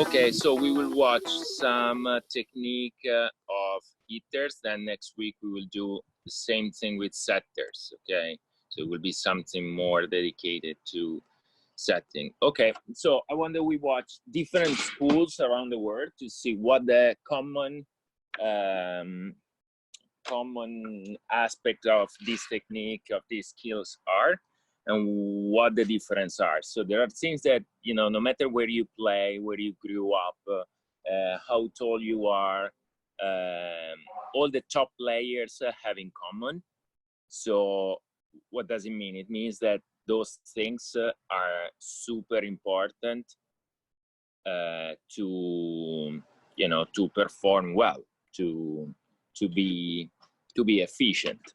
Okay, so we will watch some technique of hitters. Then next week we will do the same thing with setters. Okay, so it will be something more dedicated to setting. Okay, so I wonder we watch different schools around the world to see what the common aspect of this technique, of these skills are, and what the difference are. So there are things that, you know, no matter where you play, where you grew up, how tall you are, all the top players have in common. So what does it mean? It means that those things are super important to, you know, to perform well, to be efficient.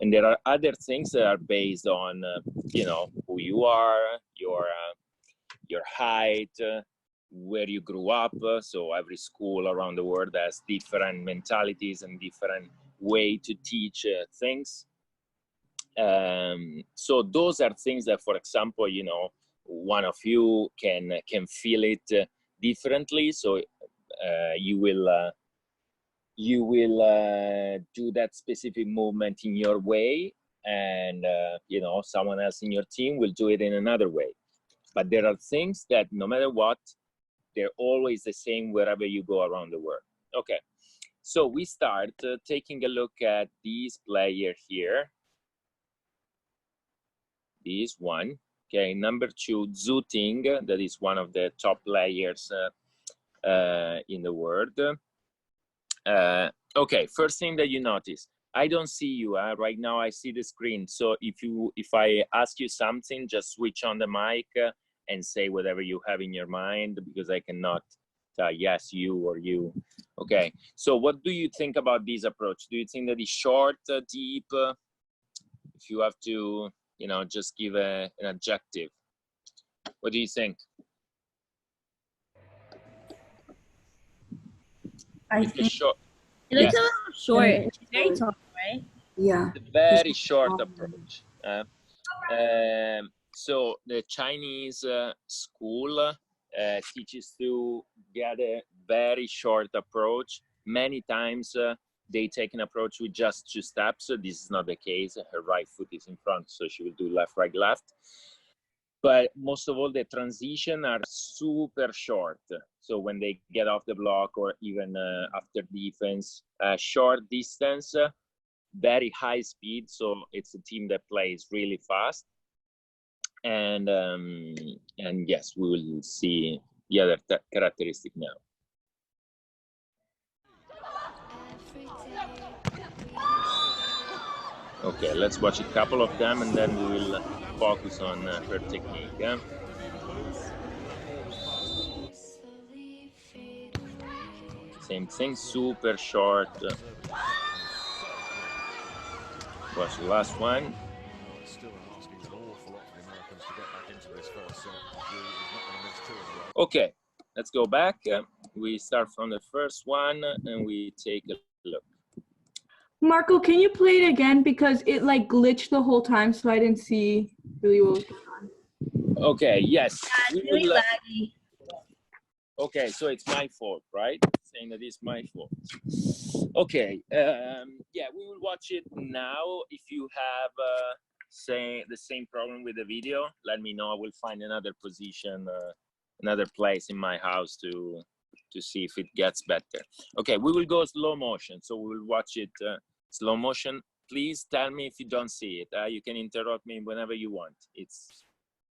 And there are other things that are based on you know, who you are, your height, where you grew up. So every school around the world has different mentalities and different way to teach things. So those are things that, for example, you know, one of you can feel it differently. So you will do that specific movement in your way, and you know, someone else in your team will do it in another way. But there are things that no matter what, they're always the same wherever you go around the world. Okay, so we start taking a look at this player here. This one, okay, number 2, Zhu Ting, that is one of the top players in the world. Okay, first thing that you notice, I don't see you right now. I see the screen. So if I ask you something, just switch on the mic and say whatever you have in your mind, because I cannot yes, you or you. Okay, so what do you think about this approach? Do you think that it's short, deep? If you have to, you know, just give an adjective, what do you think? I it's think a short. it looks Yes. a little short. It's very tall, right? Yeah. It's a very short approach. So the Chinese school teaches to get a very short approach. Many times they take an approach with just 2 steps. So this is not the case. Her right foot is in front, so she will do left, right, left. But most of all, the transition are super short. So when they get off the block, or even after defense, short distance, very high speed. So it's a team that plays really fast. And yes, we will see the other characteristic now. Okay, let's watch a couple of them, and then we will focus on her technique. Same thing, super short. Watch the last one. Okay, let's go back. We start from the first one and we take a look. Marco, can you play it again? Because it like glitched the whole time, so I didn't see really what was going on. Okay, yes. Yeah, it's really laggy. Okay, so it's my fault, right? Saying that it's my fault. Okay, yeah, we will watch it now. If you have say the same problem with the video, let me know. I will find another position, another place in my house to see if it gets better. Okay, we will go slow motion. So we will watch it slow motion. Please tell me if you don't see it. You can interrupt me whenever you want. It's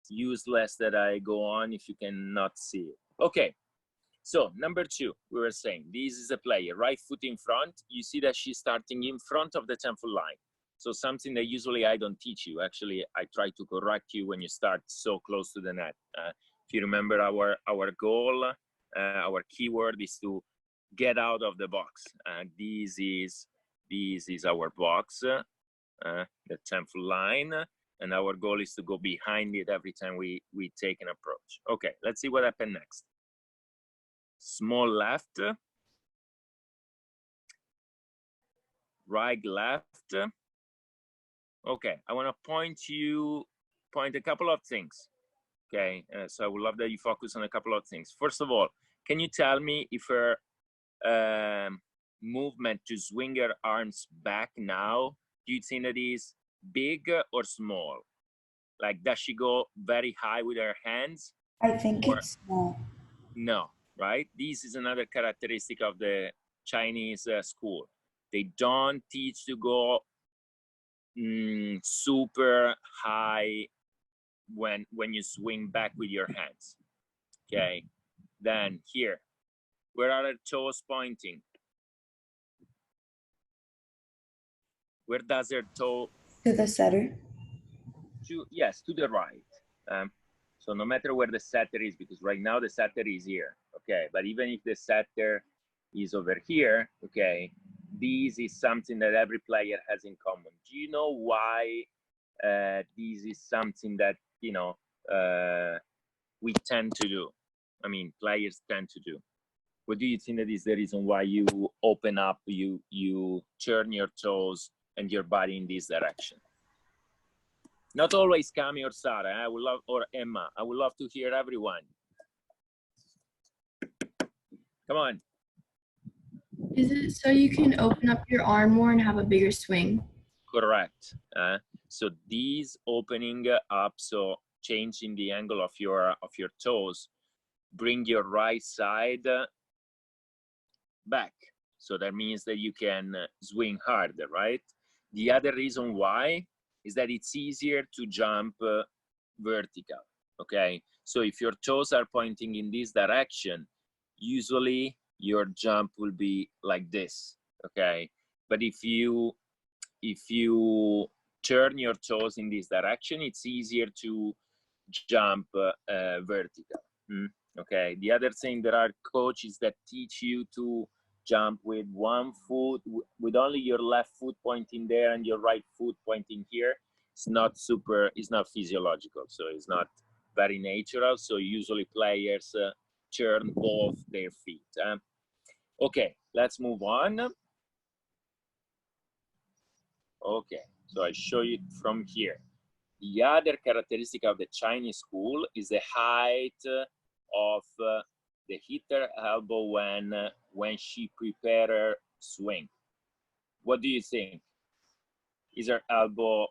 useless that I go on if you cannot see it. Okay, so number 2, we were saying, this is a player, right foot in front. You see that she's starting in front of the 10-foot line. So something that usually I don't teach you. Actually, I try to correct you when you start so close to the net. If you remember our goal, our keyword is to get out of the box. This is our box, the 10th line, and our goal is to go behind it every time we take an approach. Okay, let's see what happens next. Small left, right, left. Okay, I want to point a couple of things. Okay, so I would love that you focus on a couple of things. First of all, can you tell me if her movement to swing her arms back now, do you think that is big or small? Like, does she go very high with her hands? I think it's small. No, right? This is another characteristic of the Chinese school. They don't teach to go super high when you swing back with your hands. Okay, then here, where are her toes pointing? Where does her toe? To the setter? Yes, to the right. So no matter where the setter is, because right now the setter is here, okay? But even if the setter is over here, okay, this is something that every player has in common. Do you know why this is something that, you know, we tend to do? I mean, players tend to do. What do you think that is the reason why you open up, you turn your toes and your body in this direction? Not always Cami or Sarah, I would love, or Emma. I would love to hear everyone. Come on. Is it so you can open up your arm more and have a bigger swing? Correct. So these opening up, so changing the angle of your toes, bring your right side back. So that means that you can swing harder, right? The other reason why is that it's easier to jump vertical, okay? So if your toes are pointing in this direction, usually your jump will be like this, okay? But if you turn your toes in this direction, it's easier to jump vertical, okay? The other thing, there are coaches that teach you to jump with one foot, with only your left foot pointing there and your right foot pointing here. It's not physiological, so it's not very natural. So usually players turn both their feet. Okay, let's move on. Okay, so I show you from here. The other characteristic of the Chinese school is the height of the hitter elbow when she prepare her swing. What do you think? Is her elbow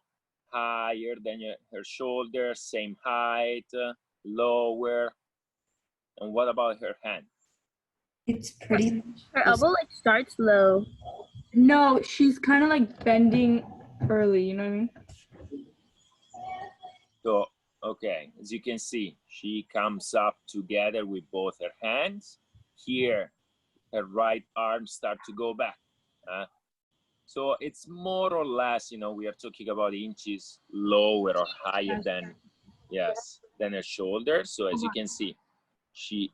higher than her shoulder, same height, lower? And what about her hand? It's pretty much Her elbow like starts low. No, she's kind of like bending early, you know what I mean? So, okay, as you can see, she comes up together with both her hands. Here, her right arm start to go back. So it's more or less, you know, we are talking about inches lower or higher than, yes, than her shoulder. So as you can see, she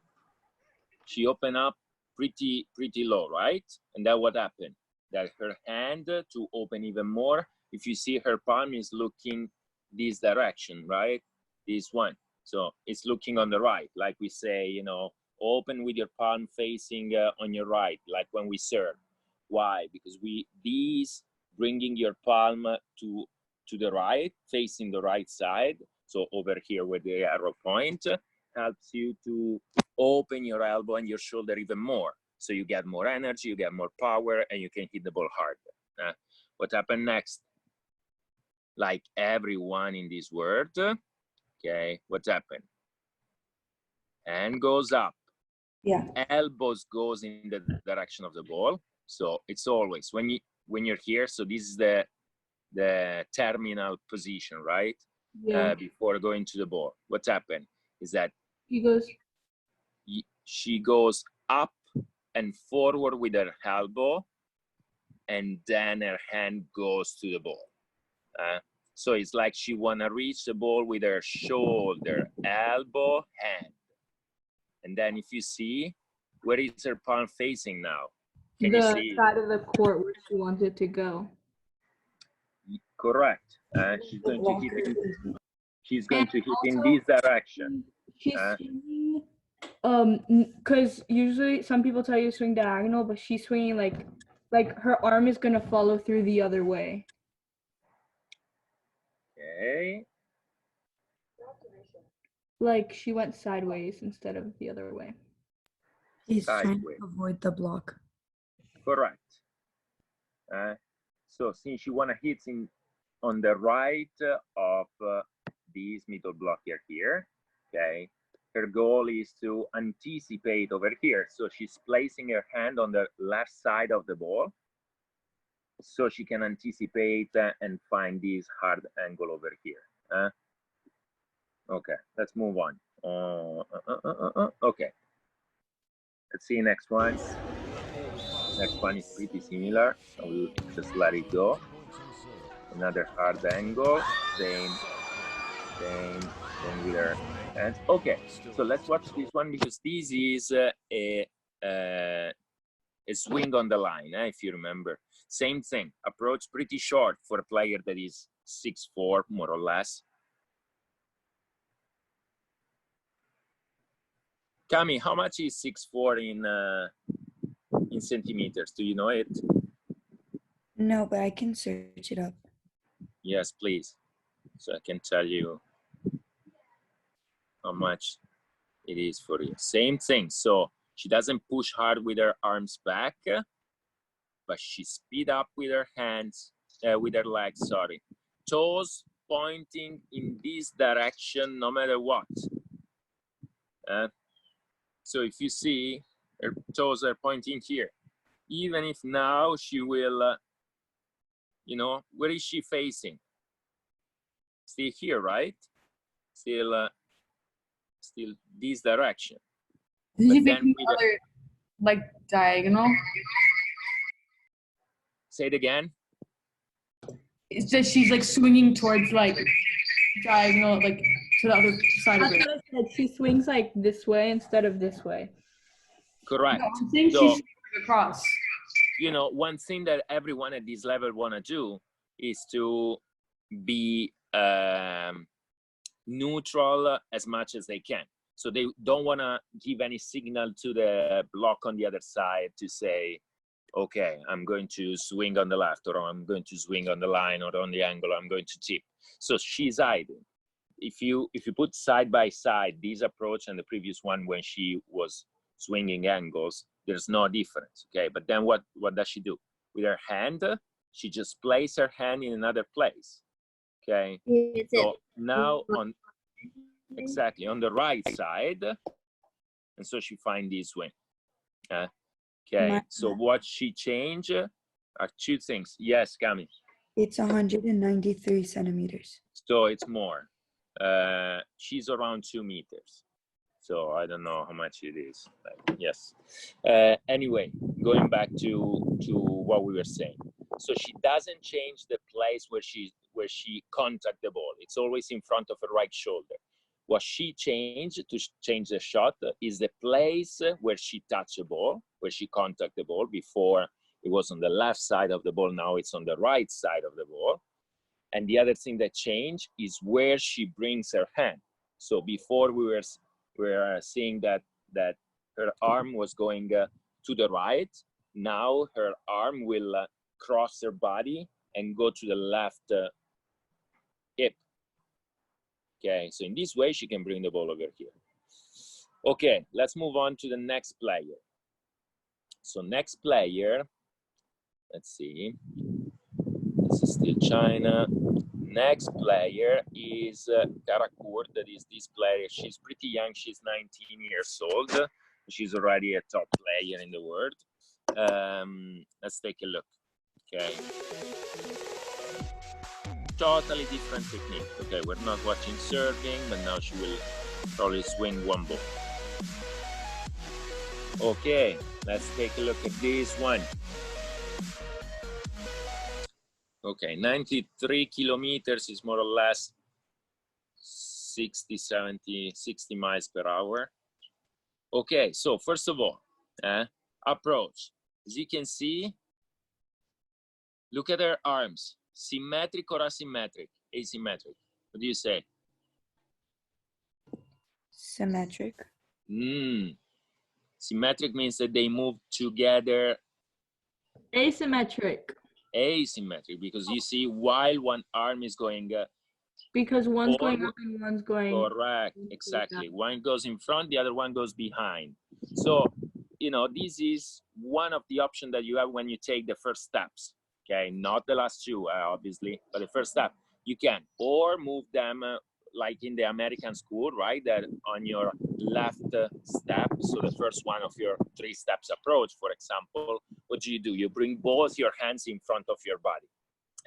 opened up pretty low, right? And then what happened? That her hand to open even more, if you see her palm is looking this direction, right? This one. So it's looking on the right, like we say, you know, open with your palm facing on your right, like when we serve. Why? Because these bringing your palm to the right, facing the right side. So over here where the arrow point helps you to open your elbow and your shoulder even more. So you get more energy, you get more power, and you can hit the ball harder. What happened next? Like everyone in this world, okay, what happened? Hand goes up. Yeah. Elbows goes in the direction of the ball. So it's always when you're here. So this is the terminal position, right? Yeah. Before going to the ball. What happened is that she goes up and forward with her elbow, and then her hand goes to the ball. So it's like she wanna reach the ball with her shoulder, elbow, hand. And then if you see, Where is her palm facing now? Can The you see? side of the court where she wants it to go. Correct. She's going to hit in, she's going to hit in this direction. She's swinging, because usually some people tell you to swing diagonal, but she's swinging like her arm is gonna follow through the other way. Okay. Like she went sideways instead of the other way. He's trying Sideways. to avoid the block. Correct. So since you want to hit on the right of this middle block here, okay, her goal is to anticipate over here. So she's placing her hand on the left side of the ball so she can anticipate and find this hard angle over here. Okay, let's move on. Okay, let's see next one. Next one is pretty similar. I will just let it go. Another hard angle, same with her hands. Okay, so let's watch this one because this is a swing on the line, if you remember. Same thing, approach pretty short for a player that is 6'4", more or less. Cami, how much is 6'4" in centimeters? Do you know it? No, but I can search it up. Yes, please. So I can tell you how much it is for you. Same thing. So she doesn't push hard with her arms back, but she speed up with her hands, with her legs, sorry. Toes pointing in this direction no matter what. So if you see, her toes are pointing here. Even if now she will, you know, where is she facing? Still here, right? Still this direction. Did you then make the other like diagonal? Say it again. It's just she's like swinging towards like diagonal, like to the other side of That's it. what I said. She swings like this way instead of this way. Correct. No, I'm saying So, she's swinging across. you know, one thing that everyone at this level want to do is to be neutral as much as they can. So they don't want to give any signal to the block on the other side to say, okay, I'm going to swing on the left, or I'm going to swing on the line or on the angle, I'm going to tip. So she's hiding. If you put side by side this approach and the previous one when she was swinging angles, there's no difference, okay? But then what does she do? With her hand, she just places her hand in another place, okay? So now exactly on the right side, and so she finds this way. Okay, so what she changed are two things. Yes, Cami. It's 193 centimeters. So it's more. She's around 2 meters. So I don't know how much it is. Yes. Anyway, going back to what we were saying. So she doesn't change the place where she contact the ball. It's always in front of her right shoulder. What she changed to change the shot is the place where she touched the ball, where she contact the ball. Before it was on the left side of the ball, now it's on the right side of the ball. And the other thing that changed is where she brings her hand. So before we were seeing that her arm was going to the right. Now her arm will cross her body and go to the left hip. Okay, so in this way, she can bring the ball over here. Okay, let's move on to the next player. So next player, let's see. This is still China. Next player is Karakur, that is this player. She's pretty young, she's 19 years old. She's already a top player in the world. Let's take a look, okay. Totally different technique. Okay, we're not watching serving, but now she will probably swing one ball. Okay, let's take a look at this one. Okay, 93 kilometers is more or less 60 miles per hour. Okay, so first of all, approach. As you can see, look at her arms. Symmetric or asymmetric? Asymmetric. What do you say? Symmetric. Symmetric means that they move together. Asymmetric. Asymmetric, because you see, while one arm is going Because one's forward, going up and one's going. correct, exactly. One goes in front, the other one goes behind. So, you know, this is one of the options that you have when you take the first steps. Okay, not the last two, obviously, but the first step you can, or move them like in the American school, right? That on your left step, so the first one of your 3 steps approach, for example, what do? You bring both your hands in front of your body,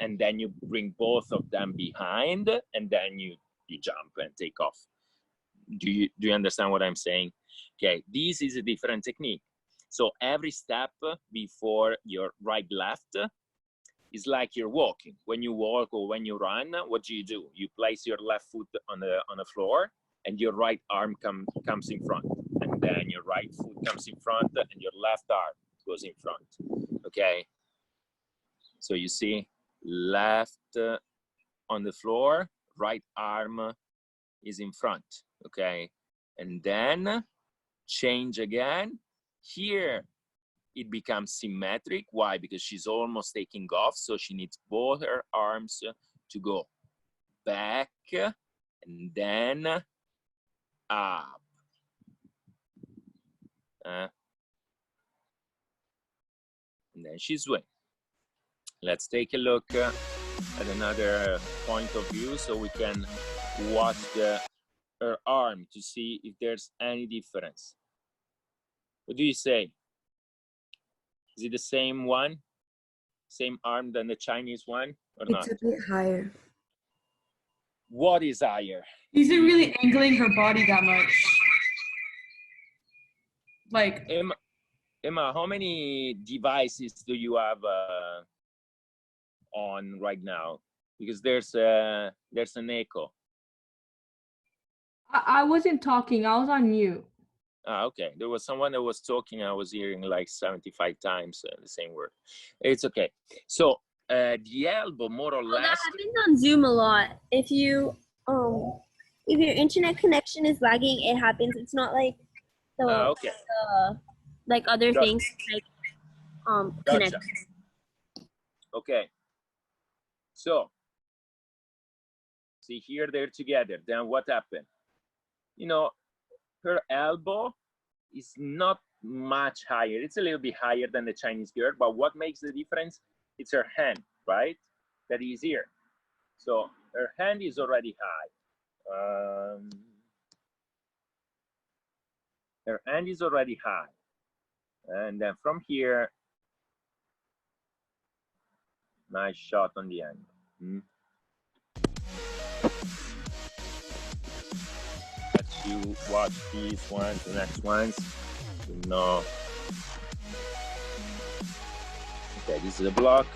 and then you bring both of them behind, and then you jump and take off. Do you understand what I'm saying? Okay, this is a different technique. So every step before your right left is like you're walking. When you walk or when you run, what do? You place your left foot on the floor, and your right arm comes in front, and then your right foot comes in front, and your left arm goes in front. Okay. So you see, left on the floor, right arm is in front. Okay, and then change again. Here it becomes symmetric. Why? Because she's almost taking off, so she needs both her arms to go back and then up. And then she swings. Let's take a look at another point of view so we can watch her arm to see if there's any difference. What do you say? Is it the same one? Same arm than the Chinese one or not? It's a bit higher. What is higher? Isn't really angling her body that much. Like, Emma, how many devices do you have on right now? Because there's an echo. I wasn't talking. I was on mute. Ah, okay. There was someone that was talking. I was hearing like 75 times the same word. It's okay. So the elbow, more or less. That happens on Zoom a lot. If your internet connection is lagging, it happens. It's not like Okay. like other Gotcha. things like Gotcha. connect. Okay. So see here, they're together. Then what happened? You know, her elbow is not much higher. It's a little bit higher than the Chinese girl, but what makes the difference? It's her hand, right? That is here. So her hand is already high. Her hand is already high. And then from here, nice shot on the end. Let's you watch these ones, the next ones. No. Okay, this is a block.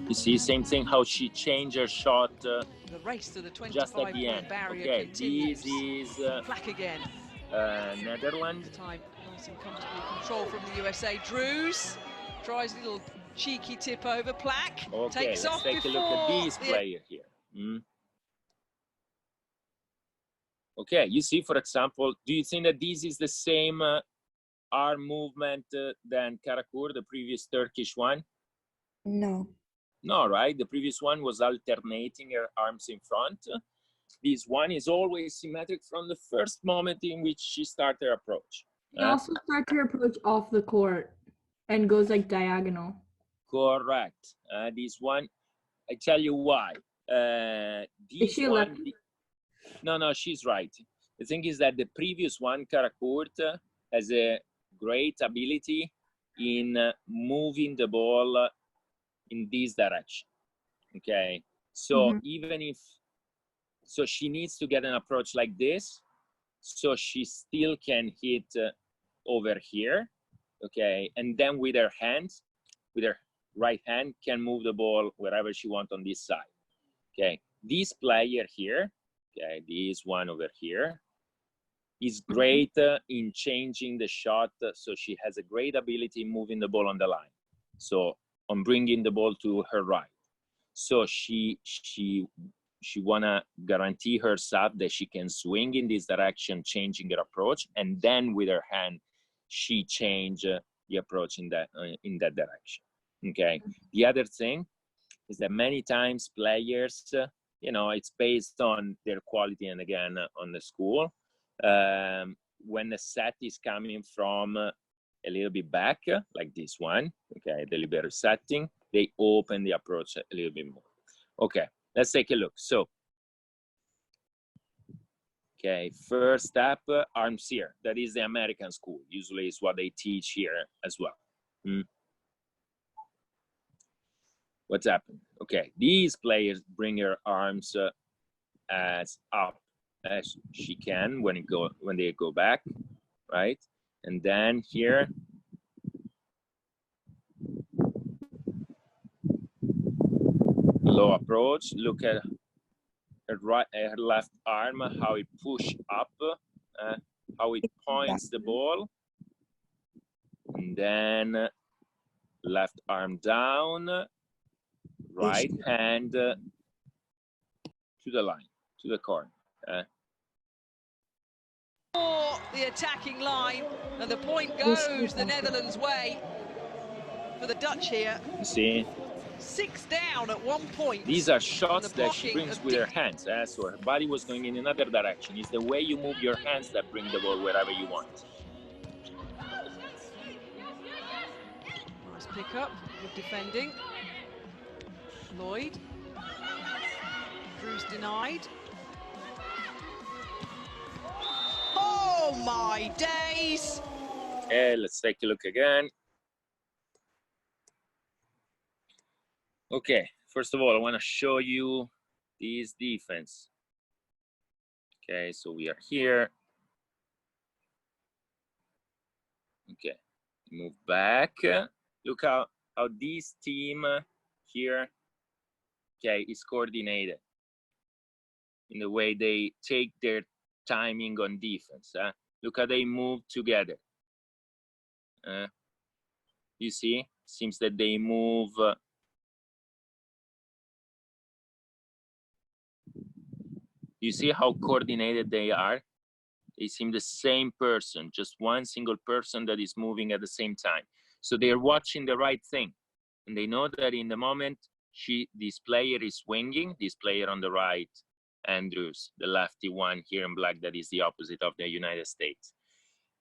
You see, same thing, how she changed her shot The race to the 25 just at the end. barrier Okay, continues. this is Flack again. Netherlands. Time nice and comfortable control from the USA. Drews tries a little cheeky tip over. Plaque Okay, takes let's off take a before look at this player here. Okay, you see, for example, do you think that this is the same arm movement than Karakur, the previous Turkish one? No. No, right? The previous one was alternating her arms in front. This one is always symmetric from the first moment in which she started her approach. She also starts her approach off the court and goes like diagonal. Correct. This one, I tell you why. Is she left? No, she's right. The thing is that the previous one, Karakurt, has a great ability in moving the ball in this direction. Okay, so even if, so she needs to get an approach like this, so she still can hit over here. Okay, and then with her hands, with her right hand can move the ball wherever she wants on this side. Okay, this player here, okay, this one over here, is great in changing the shot. So she has a great ability in moving the ball on the line. So on bringing the ball to her right. So she wanna guarantee herself that she can swing in this direction, changing her approach, and then with her hand, she change the approach in that direction. Okay. The other thing is that many times players, you know, it's based on their quality and again on the school. When the set is coming from a little bit back, like this one, okay, the libero setting, they open the approach a little bit more. Okay, let's take a look. So, okay, first step, arms here. That is the American school. Usually is what they teach here as well. What's happened? Okay, these players bring her arms as up as she can when they go back, right? And then here, low approach. Look at her left arm, how it push up, how it points the ball, and then left arm down, right hand to the line, to the corner. The attacking line, and the point goes the Netherlands' way for the Dutch here. You see? 6 down at 1 point. These are shots that she brings with her hands. So her body was going in another direction. It's the way you move your hands that bring the ball wherever you want. Nice pick up with defending. Lloyd. Drew's denied. Oh my days! Okay, let's take a look again. Okay, first of all, I want to show you this defense. Okay, so we are here. Okay, move back. Look how this team here, okay, is coordinated in the way they take their timing on defense. Look how they move together. You see, seems that they move. You see how coordinated they are? They seem the same person, just one single person that is moving at the same time. So they're watching the right thing. And they know that in the moment this player is swinging, this player on the right, Andrews, the lefty one here in black, that is the opposite of the United States,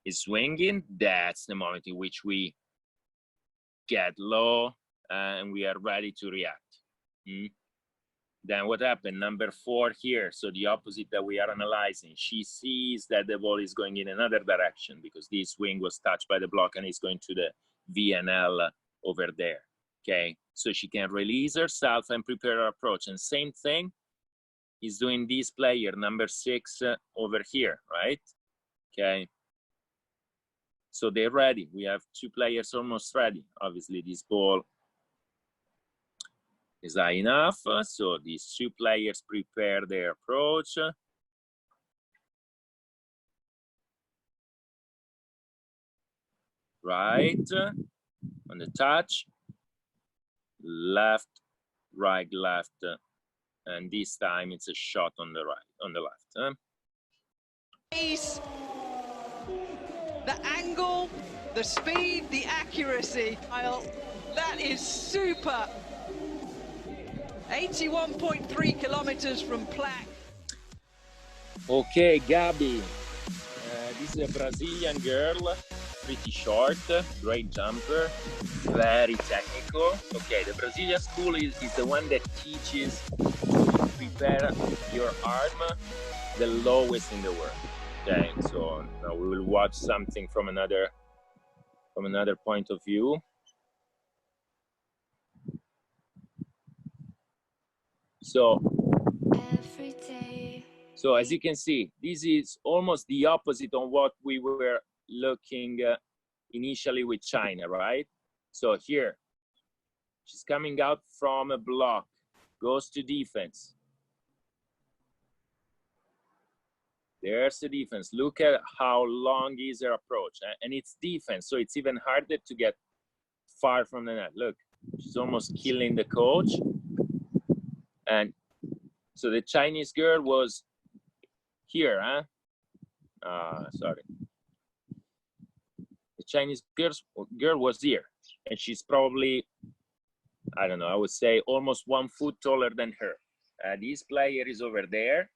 is swinging. That's the moment in which we get low and we are ready to react. Then what happened? Number 4 here, so the opposite that we are analyzing. She sees that the ball is going in another direction because this swing was touched by the block and is going to the VNL over there. Okay, so she can release herself and prepare her approach. And same thing is doing this player, number 6 over here, right? Okay. So they're ready. We have 2 players almost ready. Obviously, this ball is high enough. So these 2 players prepare their approach. Right, on the touch, left, right, left, and this time it's a shot on the right, on the left. The angle, the speed, the accuracy. That is super. 81.3 kilometers from Plaque. Okay, Gabi. This is a Brazilian girl, pretty short, great jumper, very technical. Okay, the Brazilian school is the one that teaches to prepare your arm the lowest in the world. Okay, so now we will watch something from another point of view. So as you can see, this is almost the opposite of what we were looking initially with China, right? So here, She's coming out from a block, goes to defense. There's the defense. Look at how long is her approach. And it's defense, so it's even harder to get far from the net. Look, she's almost killing the coach. And so the Chinese girl was here, huh? Sorry. The Chinese girl was here. And she's probably, I don't know, I would say almost 1 foot taller than her. This player is over there.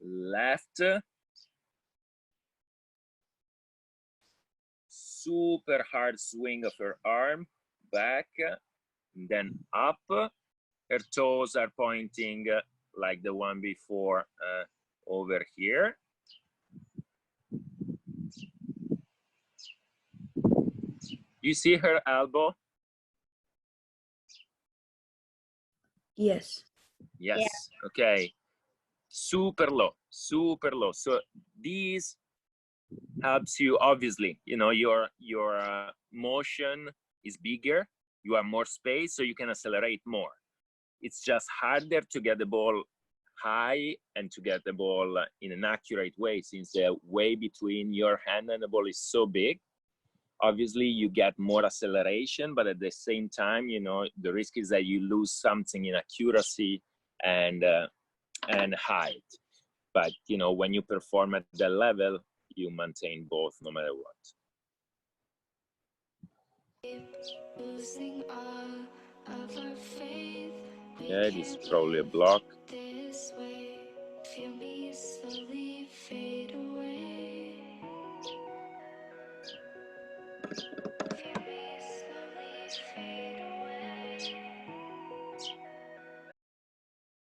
Left. Super hard swing of her arm, back, then up. Her toes are pointing like the one before over here. You see her elbow? Yes. Yes. Yeah. Okay. Super low, super low. So these helps you, obviously, you know, your motion is bigger, you have more space, so you can accelerate more. It's just harder to get the ball high and to get the ball in an accurate way, since the way between your hand and the ball is so big. Obviously you get more acceleration, but at the same time, you know, the risk is that you lose something in accuracy and height. But you know, when you perform at that level, you maintain both no matter what. Yeah, this is probably a block.